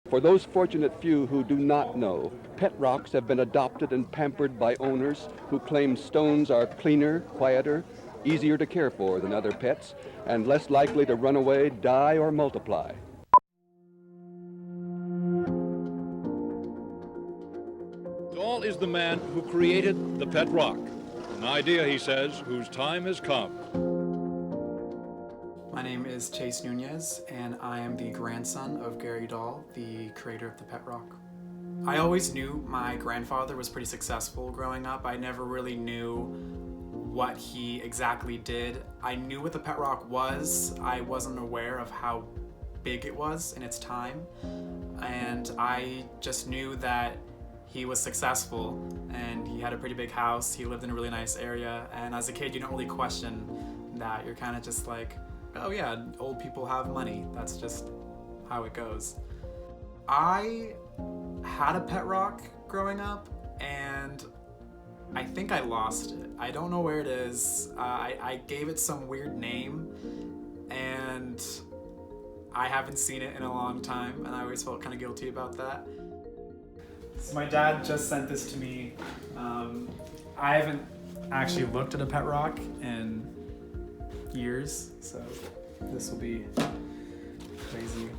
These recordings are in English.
For those fortunate few who do not know, pet rocks have been adopted and pampered by owners who claim stones are cleaner, quieter, easier to care for than other pets, and less likely to run away, die, or multiply. Dahl is the man who created the pet rock, an idea, he says, whose time has come. My name is Chase Nunez, and I am the grandson of Gary Dahl, the creator of the pet rock. I always knew my grandfather was pretty successful growing up. I never really knew what he exactly did. I knew what the pet rock was. I wasn't aware of how big it was in its time. And I just knew that he was successful and he had a pretty big house. He lived in a really nice area. And as a kid, you don't really question that. You're kind of just like, oh yeah, old people have money. That's just how it goes. I had a pet rock growing up and I think I lost it. I don't know where it is. I gave it some weird name and I haven't seen it in a long time and I always felt kind of guilty about that. So my dad just sent this to me. I haven't actually looked at a pet rock in years, so this will be crazy.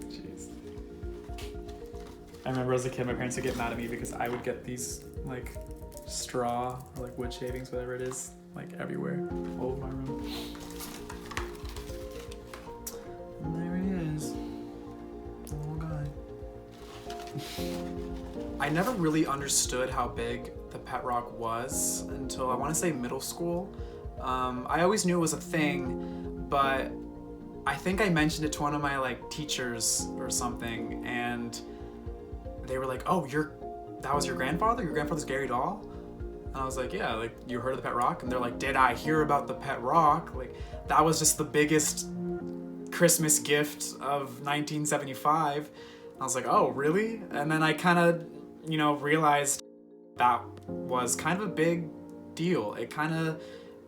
Jeez. I remember as a kid, my parents would get mad at me because I would get these like straw or like wood shavings, whatever it is, like everywhere, all over my room. And there he is, little guy. I never really understood how big the pet rock was until I want to say middle school. I always knew it was a thing, but I think I mentioned it to one of my like teachers or something, and they were like, "Oh, that was your grandfather? Your grandfather's Gary Dahl?" And I was like, "Yeah, like you heard of the pet rock?" And they're like, "Did I hear about the pet rock?" Like that was just the biggest Christmas gift of 1975. And I was like, "Oh, really?" And then I kind of, realized that was kind of a big deal. It kind of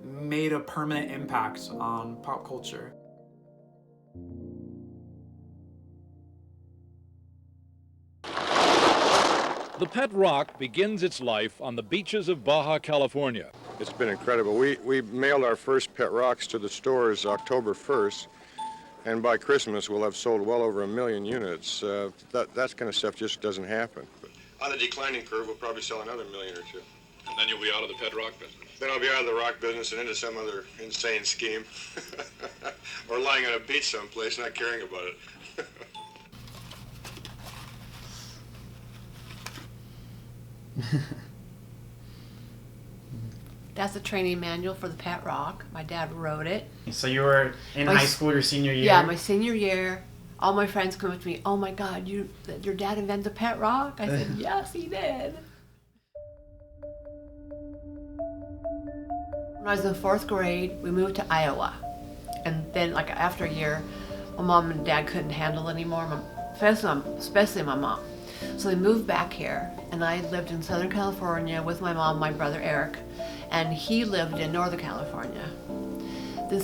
made a permanent impact on pop culture. The pet rock begins its life on the beaches of Baja California. It's been incredible. We mailed our first pet rocks to the stores October 1st, and by Christmas we'll have sold well over 1 million units. That kind of stuff just doesn't happen. But on the declining curve, we'll probably sell another 1 million or two. And then you'll be out of the pet rock business. Then I'll be out of the rock business and into some other insane scheme. Or lying on a beach someplace, not caring about it. That's the training manual for the pet rock. My dad wrote it. So you were in high school your senior year? Yeah, my senior year. All my friends come up to me, "Oh my God, your dad invented the pet rock?" I said, "Yes, he did." When I was in 4th grade, we moved to Iowa. And then after a year, my mom and dad couldn't handle it anymore, especially my mom. So they moved back here, and I lived in Southern California with my mom, my brother Eric, and he lived in Northern California. Then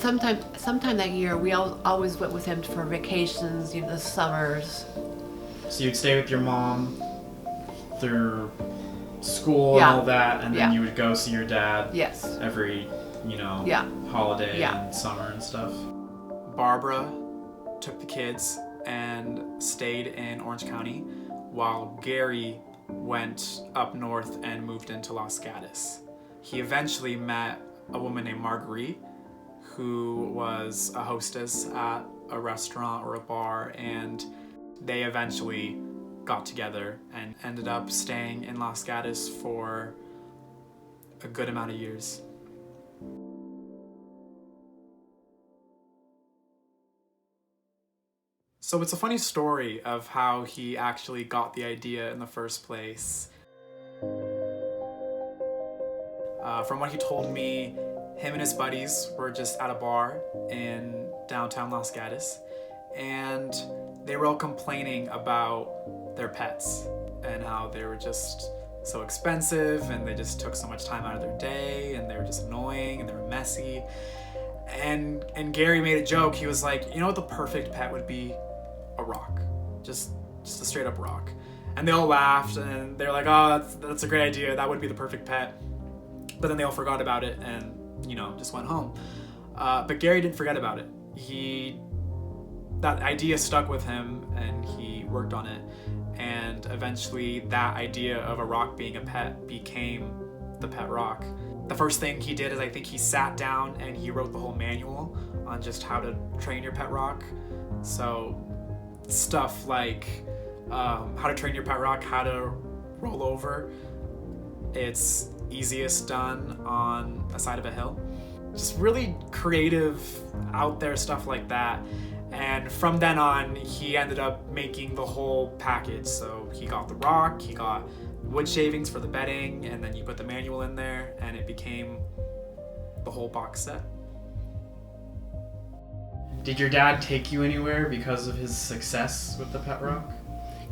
sometime that year, we always went with him for vacations, the summers. So you'd stay with your mom through school and all that, and then you would go see your dad every, holiday and summer and stuff. Barbara took the kids and stayed in Orange County, while Gary went up north and moved into Los Gatos. He eventually met a woman named Marguerite, who was a hostess at a restaurant or a bar, and they eventually got together and ended up staying in Los Gatos for a good amount of years. So it's a funny story of how he actually got the idea in the first place. From what he told me, him and his buddies were just at a bar in downtown Los Gatos, and they were all complaining about their pets and how they were just so expensive and they just took so much time out of their day and they were just annoying and they were messy. And Gary made a joke. He was like, you know what the perfect pet would be? A rock. Just a straight up rock. And they all laughed and they're like, oh, that's a great idea. That would be the perfect pet. But then they all forgot about it and, just went home. But Gary didn't forget about it. That idea stuck with him and he worked on it. And eventually that idea of a rock being a pet became the pet rock. The first thing he did is I think he sat down and he wrote the whole manual on just how to train your pet rock. So stuff like how to train your pet rock, how to roll over. It's easiest done on a side of a hill. Just really creative, out there stuff like that. And from then on, he ended up making the whole package. So he got the rock, he got wood shavings for the bedding, and then you put the manual in there, and it became the whole box set. Did your dad take you anywhere because of his success with the pet rock?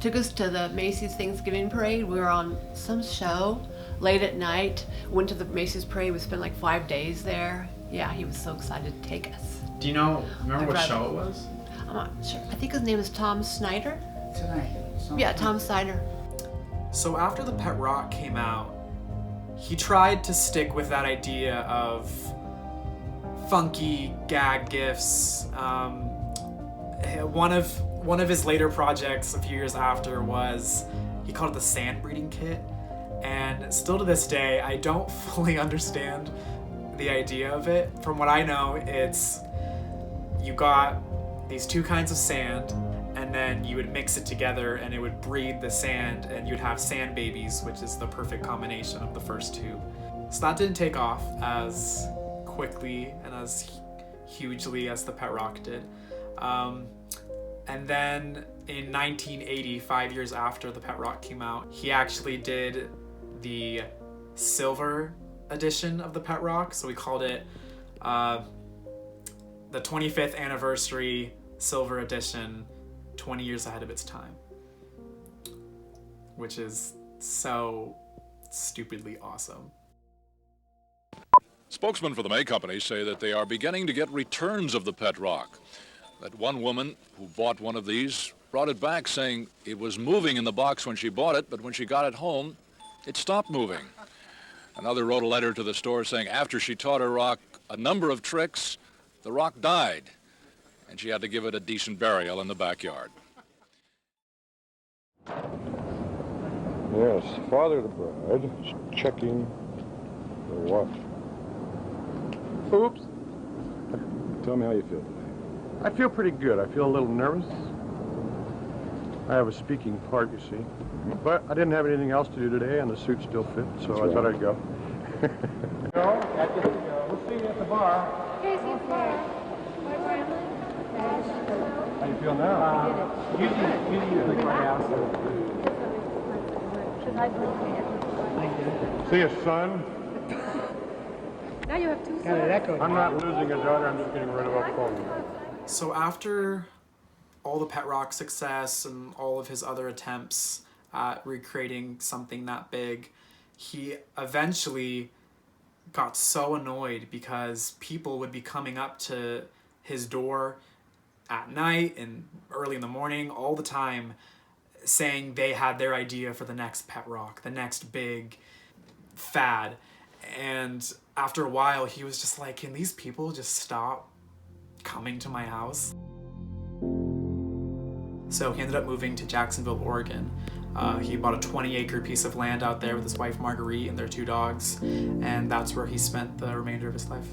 Took us to the Macy's Thanksgiving Parade. We were on some show late at night. Went to the Macy's Parade. We spent like 5 days there. Yeah, he was so excited to take us. Do you remember what show it was? I'm not sure. I think his name is Tom Snyder. Yeah, Tom Snyder. So after the pet rock came out, he tried to stick with that idea of funky gag gifts. One of his later projects a few years after was, he called it the sand breeding kit. And still to this day, I don't fully understand the idea of it. From what I know, it's you got these two kinds of sand, and then you would mix it together and it would breed the sand, and you'd have sand babies, which is the perfect combination of the first two. So that didn't take off as quickly and as hugely as the pet rock did. And then in 1980, 5 years after the pet rock came out, he actually did the silver edition of the pet rock. So we called it the 25th anniversary silver edition, 20 years ahead of its time, which is so stupidly awesome. Spokesmen for the May Company say that they are beginning to get returns of the pet rock. That one woman who bought one of these brought it back saying it was moving in the box when she bought it, but when she got it home, it stopped moving. Another wrote a letter to the store saying after she taught her rock a number of tricks, the rock died, and she had to give it a decent burial in the backyard. Yes, father of the bride is checking the what? Oops. Tell me how you feel today. I feel pretty good. I feel a little nervous. I have a speaking part, you see. But I didn't have anything else to do today, and the suit still fit, so I thought I'd go. We'll see you at the bar. How you feel now? Usually quite out. See you, son. Now you have two sons. I'm not losing a daughter, I'm just getting rid of a phone. So after all the pet rock success and all of his other attempts at recreating something that big, he eventually got so annoyed because people would be coming up to his door at night and early in the morning all the time saying they had their idea for the next pet rock, the next big fad. And after a while, he was just like, can these people just stop coming to my house? So he ended up moving to Jacksonville, Oregon. He bought a 20-acre piece of land out there with his wife Marguerite and their 2 dogs, and that's where he spent the remainder of his life.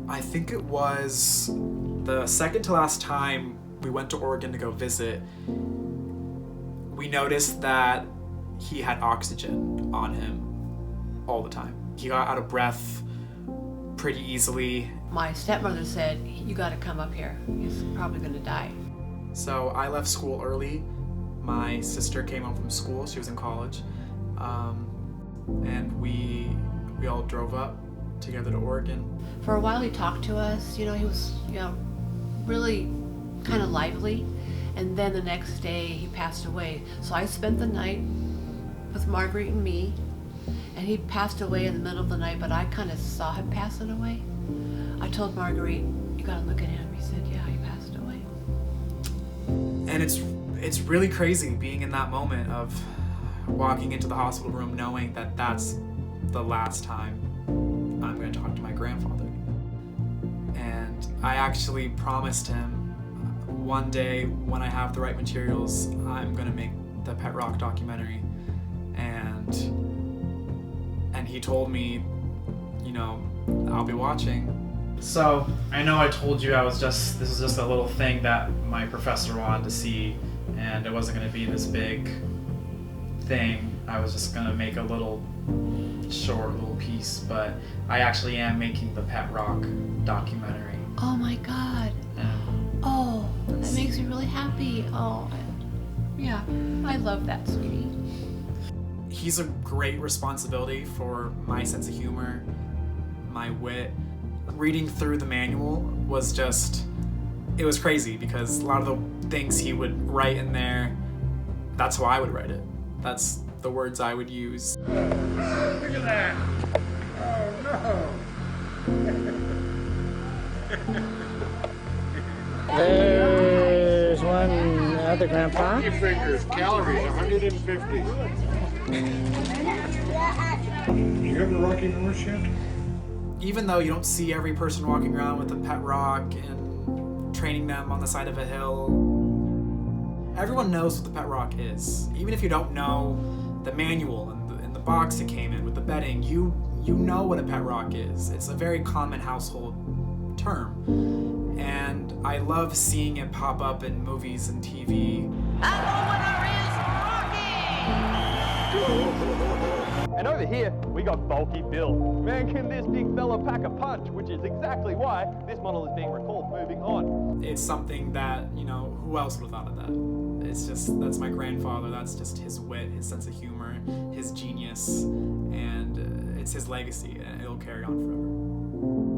I think it was the second to last time we went to Oregon to go visit, we noticed that he had oxygen on him all the time. He got out of breath pretty easily. My stepmother said, you gotta come up here. He's probably gonna die. So I left school early. My sister came home from school, she was in college. And we all drove up together to Oregon. For a while he talked to us, he was, really kind of lively. And then the next day he passed away. So I spent the night with Marguerite and me, And he passed away in the middle of the night, but I kind of saw him passing away. I told Marguerite, you gotta look at him. He said, yeah, he passed away. And it's really crazy being in that moment of walking into the hospital room knowing that that's the last time I'm going to talk to my grandfather. And I actually promised him one day when I have the right materials, I'm going to make the Pet Rock documentary. And he told me, you know, I'll be watching. So I know I told you this was just a little thing that my professor wanted to see, and it wasn't going to be this big thing. I was just going to make a little short little piece, but I actually am making the Pet Rock documentary. Oh my God. Oh, that makes me really happy. Oh, yeah, I love that, sweetie. He's a great responsibility for my sense of humor, my wit. Reading through the manual was it was crazy because a lot of the things he would write in there, that's how I would write it. That's the words I would use. Look at that! Oh no! There's one other grandpa. Your figures, calories, 150. You have a rocking horse yet? Even though you don't see every person walking around with a pet rock and training them on the side of a hill, everyone knows what the pet rock is. Even if you don't know the manual and the box it came in with the bedding, you know what a pet rock is. It's a very common household term. And I love seeing it pop up in movies and TV. And over here, we got Bulky Bill. Man, can this big fella pack a punch, which is exactly why this model is being recalled. Moving on. It's something that, you know, who else would have thought of that? That's my grandfather. That's just his wit, his sense of humor, his genius, and it's his legacy, and it'll carry on forever.